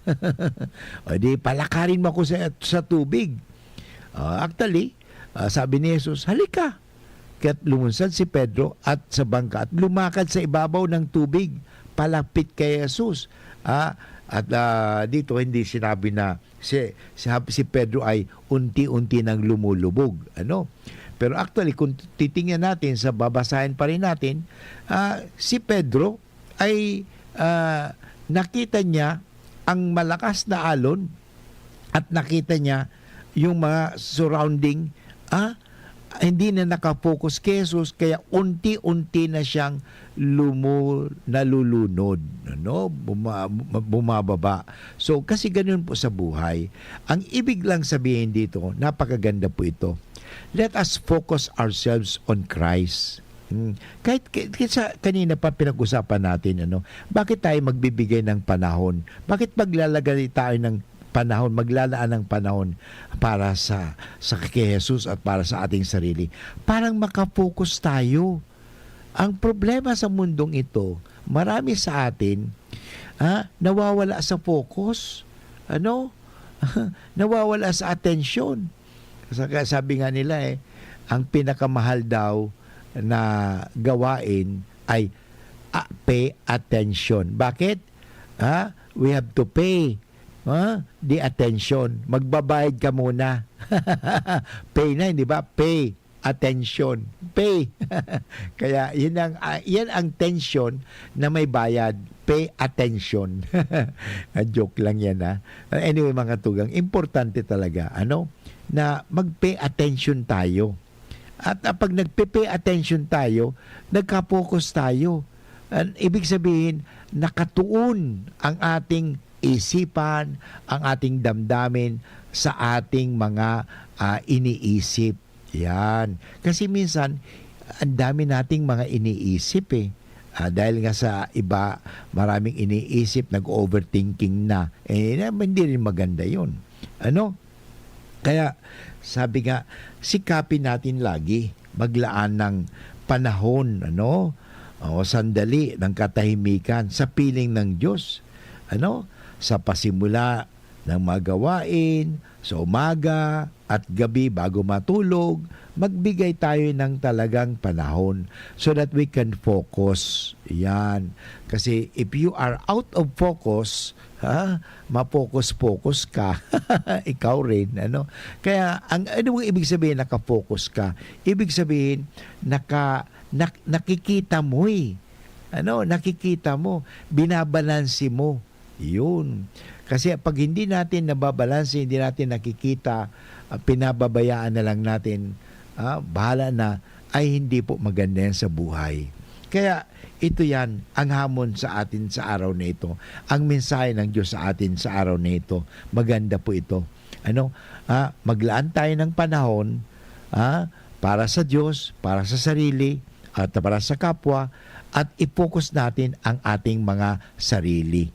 O di, palakarin mo ako sa tubig. Actually, sabi ni Jesus, halika. Kaya't lumunsad si Pedro at sa bangka at lumakad sa ibabaw ng tubig palapit kay Jesus. At dito hindi sinabi na si Pedro ay unti-unti nang lumulubog. Pero actually kung titingnan natin sa babasahin pa rin natin, si Pedro ay nakita niya ang malakas na alon at nakita niya yung mga surrounding hindi na nakapokus kay Jesus, kaya unti-unti na siyang nalulunod, bumababa. So, kasi ganun po sa buhay. Ang ibig lang sabihin dito, napakaganda po ito. Let us focus ourselves on Christ. Kahit kanina pa pinag-usapan natin, bakit tayo magbibigay ng panahon? Bakit maglalagay tayo ng panahon, maglalaan ng panahon para sa kay Jesus at para sa ating sarili? Parang makapokus tayo. Ang problema sa mundong ito, marami sa atin nawawala sa focus. Nawawala sa atensyon. Sabi nga nila ang pinakamahal daw na gawain ay pay attention. Bakit? We have to pay the attention. Magbabayad ka muna. Pay na, hindi ba? Pay attention. Pay. Kaya yan ang tension na may bayad. Pay attention. Joke lang yan Anyway mga tugang, importante talaga na mag-pay attention tayo. At pag nagpe-pay attention tayo, nagka-focus tayo. Ibig sabihin, nakatuon ang ating isipan, ang ating damdamin sa ating mga iniisip. Yan. Kasi minsan, ang dami nating mga iniisip dahil nga sa iba, maraming iniisip, nag-overthinking na. Hindi rin maganda yun. Kaya, sabi nga, sikapin natin lagi maglaan ng panahon, o sandali ng katahimikan sa piling ng Diyos. Sa pasimula ng magawain, sa umaga at gabi bago matulog, magbigay tayo ng talagang panahon so that we can focus. Yan. Kasi if you are out of focus, ma-focus ka. Ikaw rin. Kaya, ano ibig sabihin nakafocus ka? Ibig sabihin, nakikita mo nakikita mo, binabalansi mo. Yun. Kasi pag hindi natin nababalanse, hindi natin nakikita, pinababayaan na lang natin, bahala na, ay hindi po maganda yan sa buhay. Kaya ito yan, ang hamon sa atin sa araw na ito. Ang mensahe ng Diyos sa atin sa araw na ito. Maganda po ito. Maglaan tayo ng panahon para sa Diyos, para sa sarili, at para sa kapwa, at i-focus natin ang ating mga sarili.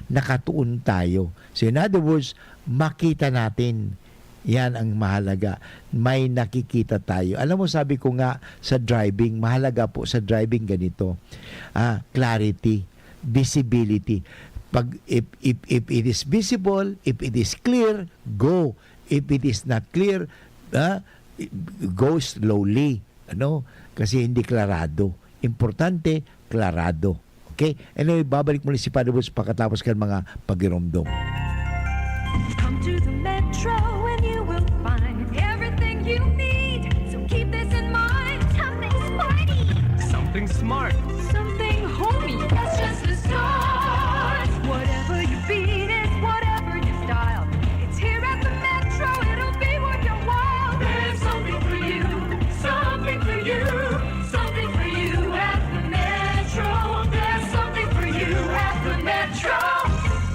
Nakatuon tayo. So in other words, makita natin. Yan ang mahalaga. May nakikita tayo. Alam mo, sabi ko nga sa driving, mahalaga po sa driving ganito. Clarity, visibility. If it is visible, if it is clear, go. If it is not clear, go slowly. Kasi hindi klarado. Importante, klarado. Okay? Anyway, babalik muli si Father Woods pagkatapos kan mga pagiromdom. Come to the Metro and you will find everything you need. So keep this in mind. Something sporty. Something smart. Something homey. That's just the start. Whatever you beat is whatever you style. It's here at the Metro. It'll be worth your while. There's something for you. Something for you. Something for you at the Metro. There's something for you at the Metro.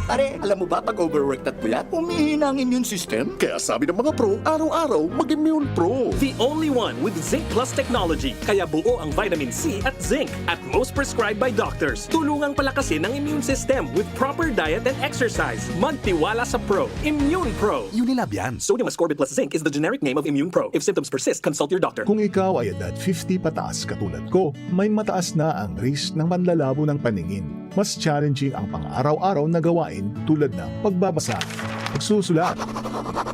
Pare, alam mo ba pag overworked at puyat, humihina ang immune system? Kaya sabi ng mga pro, araw-araw mag-Immune Pro. The only one with Zinc Plus technology. Kaya buo ang vitamin C at zinc. At most prescribed by doctors. Tulungang palakasin ang immune system with proper diet and exercise. Magtiwala sa Pro. Immune Pro. Unilab yan. Sodium ascorbate plus zinc is the generic name of Immune Pro. If symptoms persist, consult your doctor. Kung ikaw ay edad 50 pataas katulad ko, may mataas na ang risk ng panlalabo ng paningin. Mas challenging ang pang-araw-araw na gawain tulad ng pagbabasa, pagsusulat,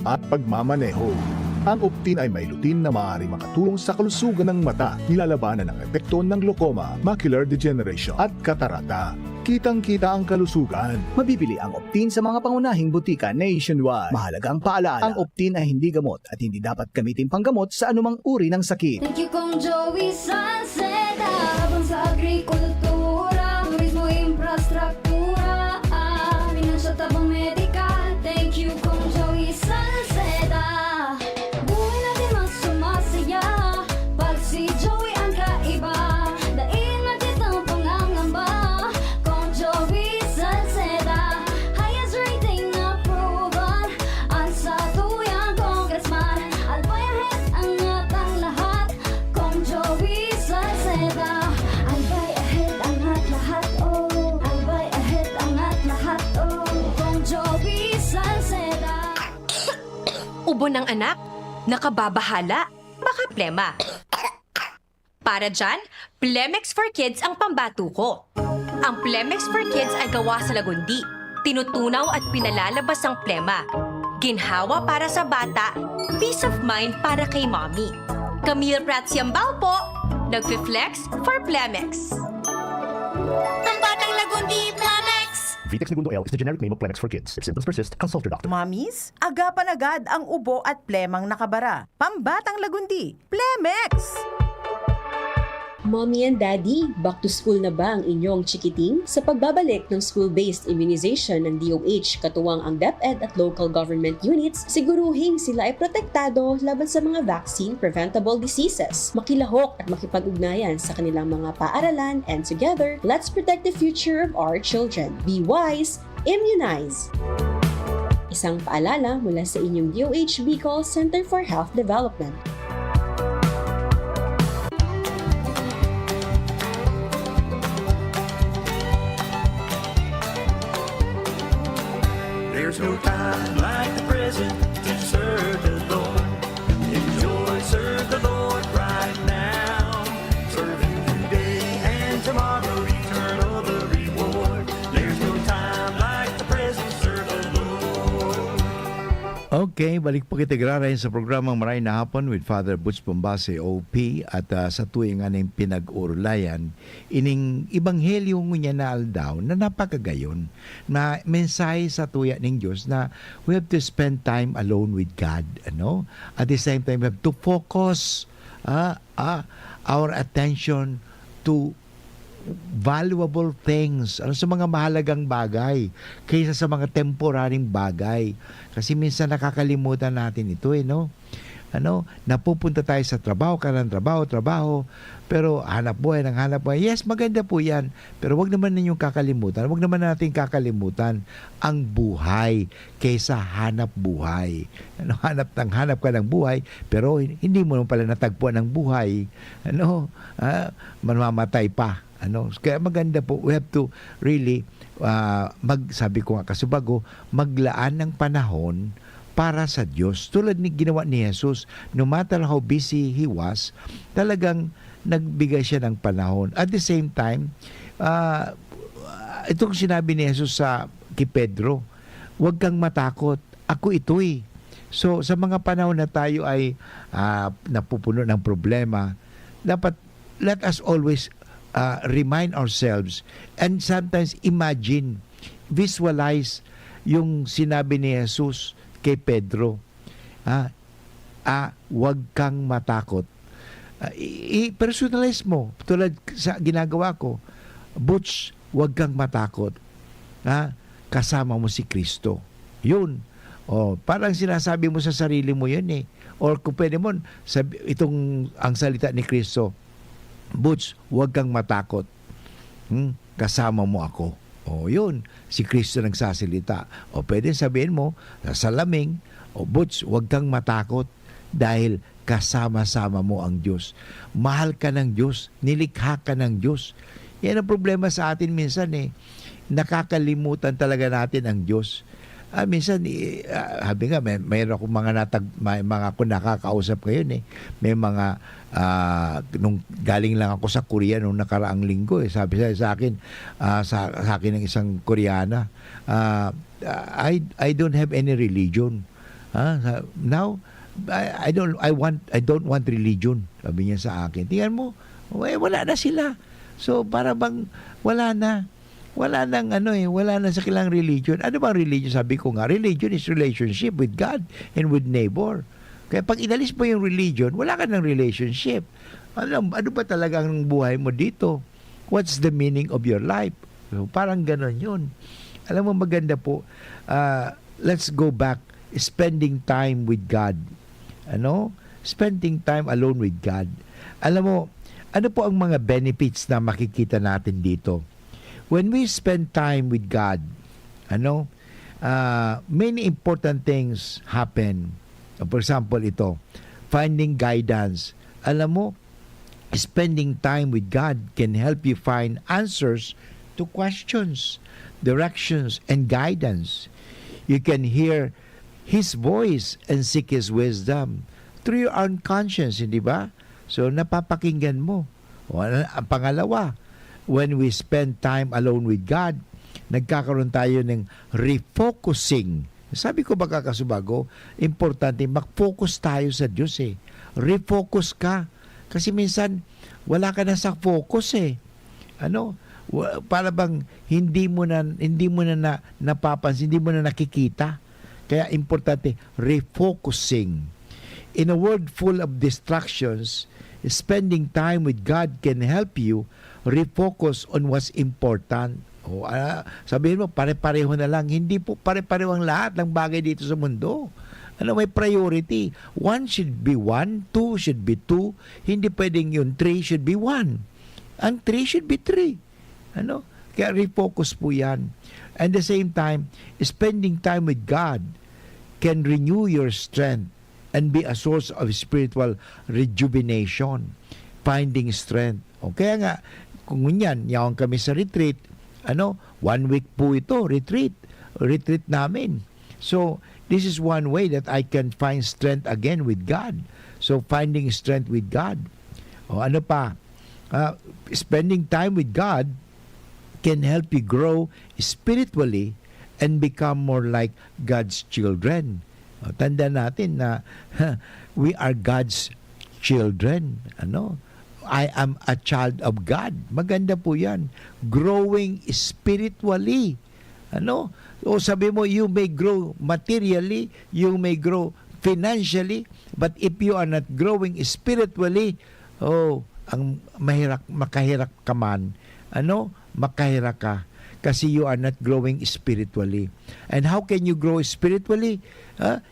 at pagmamaneho. Ang Optin ay may lutin na maaari makatulong sa kalusugan ng mata, nilalabanan ang epekto ng glaucoma, macular degeneration at katarata. Kitang-kita ang kalusugan. Mabibili ang Optin sa mga pangunahing butika nationwide. Mahalaga ang paalaala. Ang Optin ay hindi gamot at hindi dapat gamitin panggamot sa anumang uri ng sakit. Thank you Kong Joey Salceda. Habang sa agrikultura, turismo, infrastruktura, finansya, tabang medikal. Thank you Kong Joey Salceda. Buhay natin mas sumasaya pag si Joey ang kaiba. Daig natin ang pangangamba. Kong Joey Salceda, highest rating approval. Ang sa tuyang congressman, albayahit ang atang lahat. Kong Joey Salceda, albay ahead ang lahat, oh. Albay ahead ang lahat, oh. Kong Joey Salceda. Ubo ng anak, nakababahala, baka plema. Para dyan, Plemex for Kids ang pambato ko. Ang Plemex for Kids ay gawa sa lagundi. Tinutunaw at pinalalabas ang plema. Ginhawa para sa bata, peace of mind para kay mommy. Camille Pratsiambao po, nagfi-flex for Plemex. Pambatang lagundi, Plemex! Vitex Segundo L is the generic name of Plemex for kids. If symptoms persist, consult your doctor. Mamis, agapan agad ang ubo at plemang nakabara. Pambatang lagundi, Plemex! Mommy and Daddy, back to school na ba ang inyong chikiting? Sa pagbabalik ng school-based immunization ng DOH, katuwang ang DepEd at local government units, siguruhing sila ay protektado laban sa mga vaccine-preventable diseases. Makilahok at makipag-ugnayan sa kanilang mga paaralan, and together, let's protect the future of our children. Be wise, immunize! Isang paalala mula sa inyong DOH Bicol Center for Health Development. There's no time like the present to serve the Lord. Enjoy, serve the Lord right now. Serve Him today and tomorrow, eternal the reward. There's no time like the present, serve the Lord. Okay, balik po kita rin sa programang Maray na Hapon with Father Butch Bombase, OP, at sa tuwing aning pinag-urulayan, ining ibanghelyo niya na aldaw na napakagayon, na mensahe sa tuya ng Diyos na we have to spend time alone with God. At the same time, we have to focus our attention to valuable things, sa mga mahalagang bagay kaysa sa mga temporaring bagay. Kasi minsan nakakalimutan natin ito, napupunta tayo sa trabaho, trabaho, pero hanap buhay. Yes, maganda po yan. Pero wag naman ninyong kakalimutan, wag naman natin kakalimutan ang buhay kaysa hanap buhay. Hanap ka ng buhay, pero hindi mo naman pala natagpuan ng buhay. Mamamatay pa. Kaya maganda po, we have to really, sabi ko nga kasubago, maglaan ng panahon para sa Diyos. Tulad ni ginawa ni Jesus, no matter how busy he was, talagang nagbigay siya ng panahon. At the same time, itong sinabi ni Jesus kay Pedro, huwag kang matakot, ako ito'y. So, sa mga panahon na tayo ay napupuno ng problema, dapat let us always remind ourselves and sometimes imagine, visualize yung sinabi ni Jesus kay Pedro, huwag kang matakot. I-personalize mo tulad sa ginagawa ko. Butch, huwag kang matakot. Kasama mo si Kristo. Yun. Parang sinasabi mo sa sarili mo yun eh. Or kung pwede mo, ang salita ni Kristo, Butch, huwag kang matakot. Kasama mo ako. Yun. Si Kristo nagsasalita. Pwede sabihin mo, sa laming, Butch, huwag kang matakot dahil kasama-sama mo ang Diyos. Mahal ka ng Diyos. Nilikha ka ng Diyos. Yan ang problema sa atin minsan eh. Nakakalimutan talaga natin ang Diyos. Minsan, habi nga, mayroon akong mga kung nakakausap ngayon eh. May mga, nung galing lang ako sa Korea nung nakaraang linggo eh. Sabi sa akin, sa akin ng isang Koreana, I don't have any religion. Now, I don't want religion. Sabi niya sa akin. Tingnan mo, wala na sila. So, para bang wala na. Wala nang wala na sa kilang religion. Ano bang religion? Sabi ko nga, religion is relationship with God and with neighbor. Kaya pag inalis mo yung religion, wala ka ng relationship. Ano ba talagang buhay mo dito? What's the meaning of your life? So, parang ganon yun. Alam mo, maganda po, let's go back, spending time with God. Spending time alone with God. Alam mo, ano po ang mga benefits na makikita natin dito? When we spend time with God, many important things happen. For example, ito, finding guidance. Alam mo, spending time with God can help you find answers to questions, directions, and guidance. You can hear His voice and seek His wisdom through your own conscience, hindi ba? So, napapakinggan mo. Ang pangalawa, when we spend time alone with God, nagkakaroon tayo ng refocusing. Sabi ko baka kasubago, importante, mag-focus tayo sa Diyos eh. Refocus ka. Kasi minsan, wala ka na sa focus eh. Para bang hindi mo na napapansin, hindi mo na nakikita. Kaya importante, refocusing. In a world full of distractions, spending time with God can help you refocus on what's important. Sabihin mo, pare-pareho na lang. Hindi po pare-pareho ang lahat ng bagay dito sa mundo. May priority. 1 should be 1, 2 should be 2. Hindi pwedeng yung 3 should be 1. Ang 3 should be 3. Kaya refocus po yan. And at the same time, spending time with God can renew your strength and be a source of spiritual rejuvenation. Finding strength. Kaya nga, kung yan, yaon kami sa retreat, 1 week po ito, retreat namin. So, this is one way that I can find strength again with God. So, finding strength with God. Ano pa? Spending time with God can help you grow spiritually and become more like God's children. Tanda natin na we are God's children. I am a child of God. Maganda po yan. Growing spiritually. Sabi mo, you may grow materially, you may grow financially, but if you are not growing spiritually, ang makahirap ka man. Makahirap ka. kasi you are not growing spiritually. And how can you grow spiritually?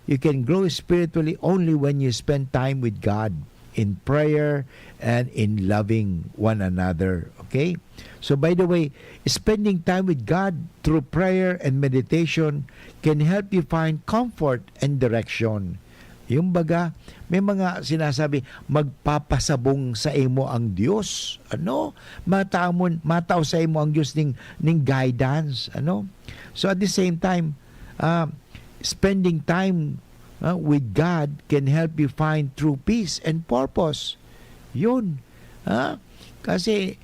You can grow spiritually only when you spend time with God in prayer and in loving one another. Okay? So by the way, spending time with God through prayer and meditation can help you find comfort and direction. Yung baga, may mga sinasabi, magpapasabong sa imo ang Dios. Ano? Mataw sa imo ang Dios ning guidance. Ano? So at the same time, spending time with God can help you find true peace and purpose. Yun. Kasi,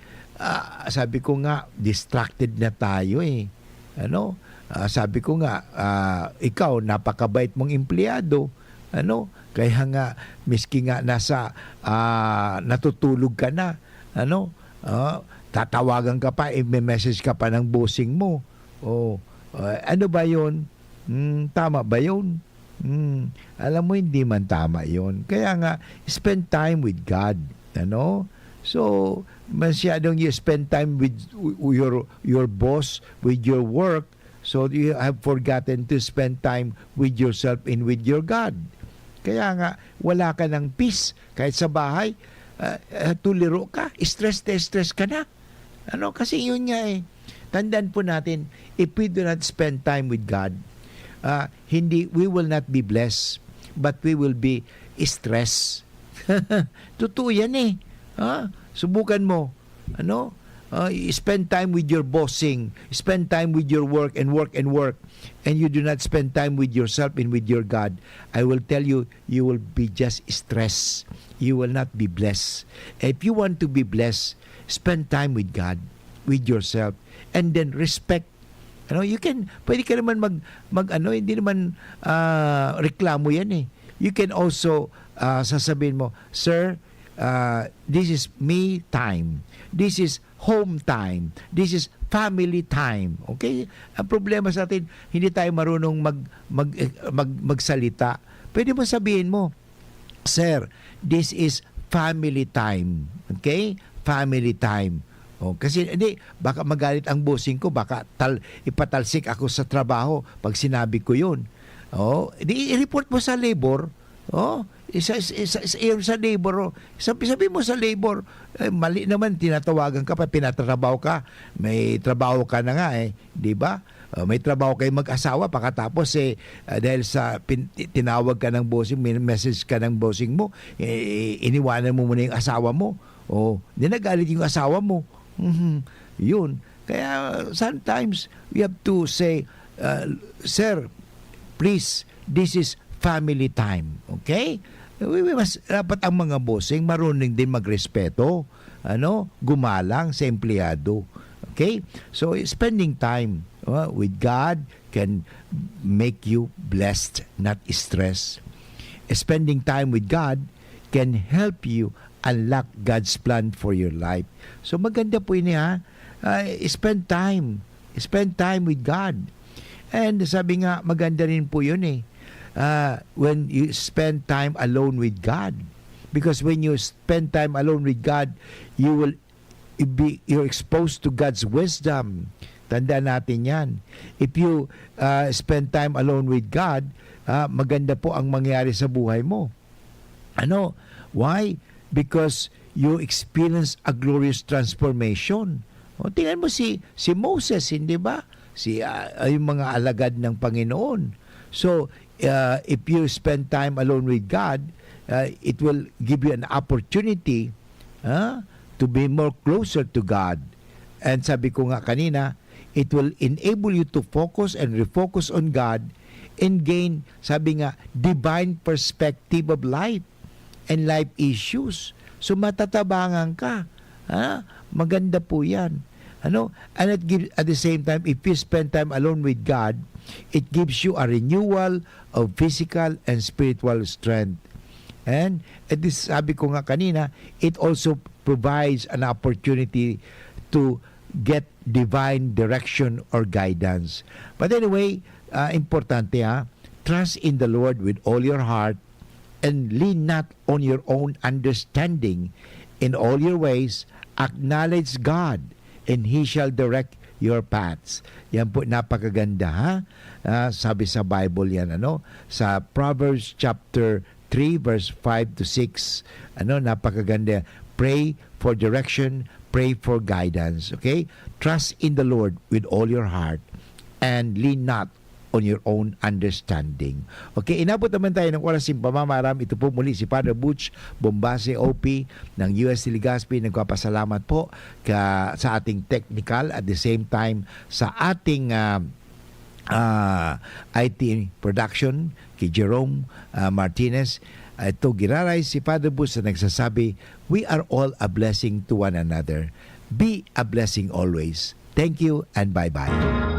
sabi ko nga, distracted na tayo eh. Ano? Sabi ko nga, ikaw, napakabait mong empleyado. Ano? Kaya nga, miski nga nasa, natutulog ka na. Ano? Tatawagan ka pa, may message ka pa ng bossing mo. Ano ba yun? Tama ba yun? Alam mo, hindi man tama yun. Kaya nga, spend time with God. Ano? So, masyadong you spend time with your boss, with your work, so you have forgotten to spend time with yourself and with your God. Kaya nga, wala ka ng peace. Kahit sa bahay, tuliro ka, stress ka na. Ano? Kasi yun nga eh. Tandaan po natin, if we do not spend time with God, we will not be blessed, but we will be stressed. Totoo yan eh. Subukan mo. Ano? Spend time with your bossing, spend time with your work, and you do not spend time with yourself and with your God, I will tell you, you will be just stressed. You will not be blessed. If you want to be blessed, spend time with God, with yourself, and then respect. Ano, pwede ka naman hindi naman reklamo yan eh. You can also sasabihin mo, Sir, this is me time. This is home time. This is family time. Okay? Ang problema sa atin, hindi tayo marunong magsalita. Pwede mo sabihin mo, Sir, this is family time. Okay? Family time. Kasi baka magalit ang bossing ko, baka ipatalsik ako sa trabaho pag sinabi ko yun. I-report mo sa labor. Sa labor. Sabi mo sa labor, mali naman, tinatawagan ka pa, pinatrabaho ka. May trabaho ka na nga eh. Di ba? May trabaho kayo mag-asawa, pagkatapos dahil sa tinawag ka ng bossing, may message ka ng bossing mo, iniwanan mo muna yung asawa mo. Di nagalit yung asawa mo. Yun. Kaya sometimes we have to say, Sir, please, this is family time. Okay? Dapat ang mga bossing marunong din magrespeto, gumalang sa empleyado. Okay? So, spending time with God can make you blessed, not stressed. Spending time with God can help you unlock God's plan for your life. So, maganda po yun spend time. Spend time with God. And sabi nga, maganda rin po yun when you spend time alone with God. Because when you spend time alone with God, you're exposed to God's wisdom. Tandaan natin yan. If you spend time alone with God, maganda po ang mangyari sa buhay mo. Why? Because you experience a glorious transformation. Tingnan mo si Moses, hindi ba? Yung mga alagad ng Panginoon. So, if you spend time alone with God, it will give you an opportunity to be more closer to God. And sabi ko nga kanina, it will enable you to focus and refocus on God and gain, sabi nga, divine perspective of life and life issues. So matatabangan ka. Maganda po yan. And at the same time, if you spend time alone with God, it gives you a renewal of physical and spiritual strength. And this, sabi ko nga kanina, it also provides an opportunity to get divine direction or guidance. But anyway, importante trust in the Lord with all your heart and lean not on your own understanding. In all your ways, acknowledge God, and He shall direct your paths. Yan po, napakaganda ha. Sabi sa Bible yan, sa Proverbs chapter 3 verse 5 to 6. Napakaganda. Pray for direction, pray for guidance. Okay? Trust in the Lord with all your heart and lean not on your own understanding. Okay, inabot naman tayo ng oras ng pamamaram. Ito po muli si Father Butch Bombase OP ng UST Legazpi. Nagpapasalamat po sa ating technical at the same time sa ating IT production kay Jerome Martinez. Ito giraray si Father Butch na nagsasabi, we are all a blessing to one another. Be a blessing always. Thank you and bye-bye.